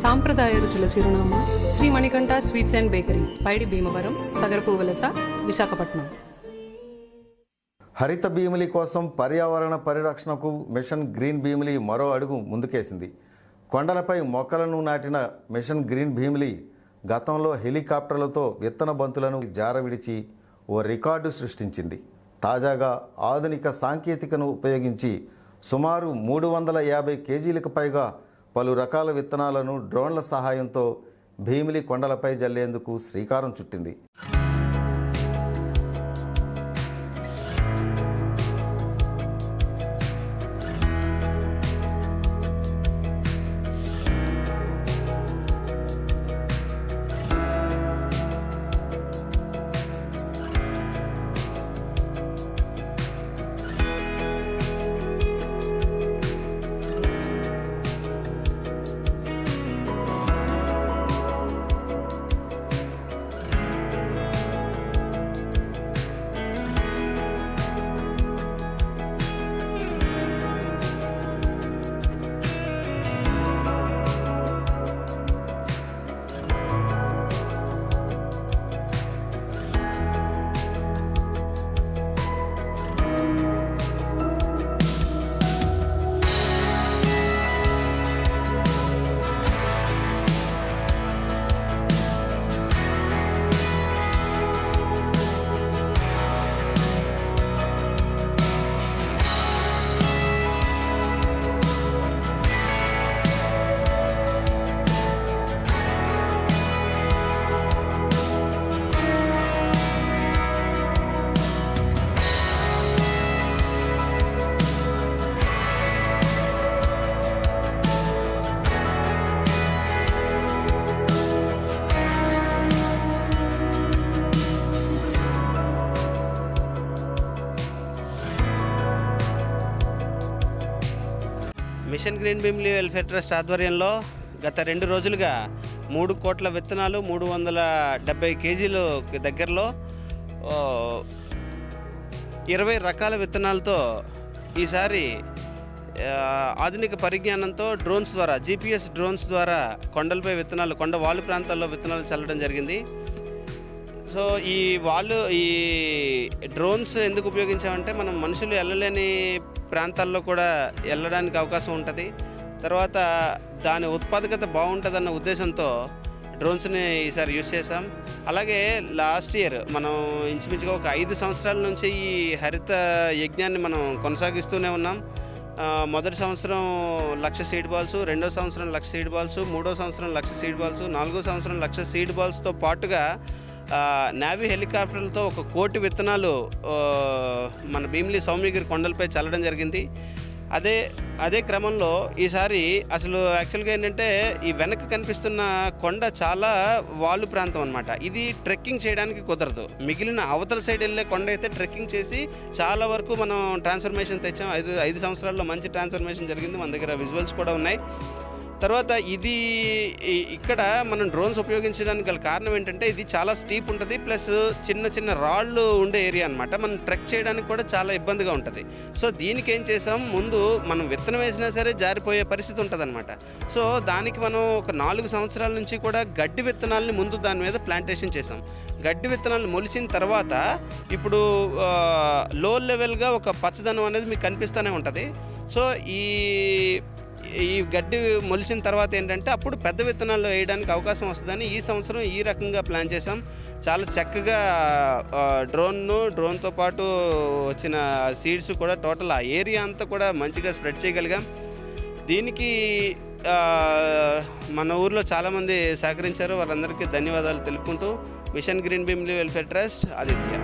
సాంప్రదాయ రుచుల చిరునామా Sri Manikanta sweets and bakery, Paidi Bheemavaram, Tagarapuvalasa, Visakhapatnam. Haritha Bheemili కోసం పర్యావరణ పరిరక్షణకు మిషన్ గ్రీన్ భీమిలి మరో అడుగు ముందుకేసింది. కొండలపై మొక్కలను నాటిన మిషన్ గ్రీన్ భీమిలి గతంలో హెలికాప్టర్లతో విత్తన బంతులను జారవిడిచి ఓ రికార్డు సృష్టించింది. తాజాగా ఆధునిక సాంకేతికను ఉపయోగించి సుమారు 350 కేజీలకు పైగా పలు రకాల విత్తనాలను డ్రోన్ల సహాయంతో భీమిలి కొండలపై జల్లేందుకు శ్రీకారం చుట్టింది. Mission green Bheemili welfare trust ఆధ్వర్యంలో గత 2 రోజులుగా 3 కోట్ల విత్తనాలు 370 కేజీలు దగ్గరలో 20 రకాల విత్తనాలతో ఈసారి ఆధునిక పరిజ్ఞానంతో డ్రోన్స్ ద్వారా, GPS డ్రోన్స్ ద్వారా కొండలపై విత్తనాలు, కొండ వాలు ప్రాంతాల్లో విత్తనాలు చల్లడం జరిగింది. సో ఈ డ్రోన్స్ ఎందుకు ఉపయోగించామంటే మనం మనుషులు వెళ్ళలేని ప్రాంతాల్లో కూడా వెళ్ళడానికి అవకాశం ఉంటుంది. తర్వాత దాని ఉత్పాదకత బాగుంటుందన్న ఉద్దేశంతో డ్రోన్స్ని ఈసారి యూజ్ చేసాం. అలాగే లాస్ట్ ఇయర్ మనం ఇంచుమించుగా ఒక 5 సంవత్సరాల నుంచి ఈ హరిత యజ్ఞాన్ని మనం కొనసాగిస్తూనే ఉన్నాం. మొదటి సంవత్సరం 1,00,000 సీడ్ బాల్స్, రెండో సంవత్సరం 1,00,000 సీడ్ బాల్స్, మూడో సంవత్సరం 1,00,000 సీడ్ బాల్స్, నాలుగో సంవత్సరం 1,00,000 సీడ్ బాల్స్తో పాటుగా నేవీ హెలికాప్టర్లతో 1 కోటి విత్తనాలు మన భీమిలి సౌమ్యగిరి కొండలపై చల్లడం జరిగింది. అదే క్రమంలో ఈసారి అసలు యాక్చువల్గా ఏంటంటే ఈ వెనక్కి కనిపిస్తున్న కొండ చాలా వాలు ప్రాంతం అనమాట. ఇది ట్రెక్కింగ్ చేయడానికి కుదరదు. మిగిలిన అవతల సైడ్ వెళ్ళే కొండ అయితే ట్రెక్కింగ్ చేసి చాలా వరకు మనం ట్రాన్స్ఫర్మేషన్ తెచ్చాం. 5 సంవత్సరాల్లో మంచి ట్రాన్స్ఫర్మేషన్ జరిగింది. మన దగ్గర విజువల్స్ కూడా ఉన్నాయి. తర్వాత ఇక్కడ మనం డ్రోన్స్ ఉపయోగించడానికి గల కారణం ఏంటంటే ఇది చాలా స్టీప్ ఉంటుంది, ప్లస్ చిన్న చిన్న రాళ్ళు ఉండే ఏరియా అనమాట. మనం ట్రెక్ చేయడానికి కూడా చాలా ఇబ్బందిగా ఉంటుంది. సో దీనికి ఏం చేసాం, ముందు మనం విత్తనం వేసినా సరే జారిపోయే పరిస్థితి ఉంటుంది అనమాట. సో దానికి మనం ఒక 4 సంవత్సరాల నుంచి కూడా గడ్డి విత్తనాలని ముందు దాని మీద ప్లాంటేషన్ చేసాం. గడ్డి విత్తనాలు మొలిచిన తర్వాత ఇప్పుడు లో లెవెల్గా ఒక పచ్చదనం అనేది మీకు కనిపిస్తూనే ఉంటుంది. సో ఈ గడ్డి మొలిచిన తర్వాత ఏంటంటే అప్పుడు పెద్ద విత్తనాలు వేయడానికి అవకాశం వస్తుందని ఈ సంవత్సరం ఈ రకంగా ప్లాన్ చేసాం. చాలా చక్కగా డ్రోన్తో పాటు వచ్చిన సీడ్స్ కూడా టోటల్ ఆ ఏరియా అంతా కూడా మంచిగా స్ప్రెడ్ చేయగలిగాం. దీనికి మన ఊర్లో చాలామంది సహకరించారు. వాళ్ళందరికీ ధన్యవాదాలు తెలుపుకుంటూ mission green Bheemili welfare trust, Aditya.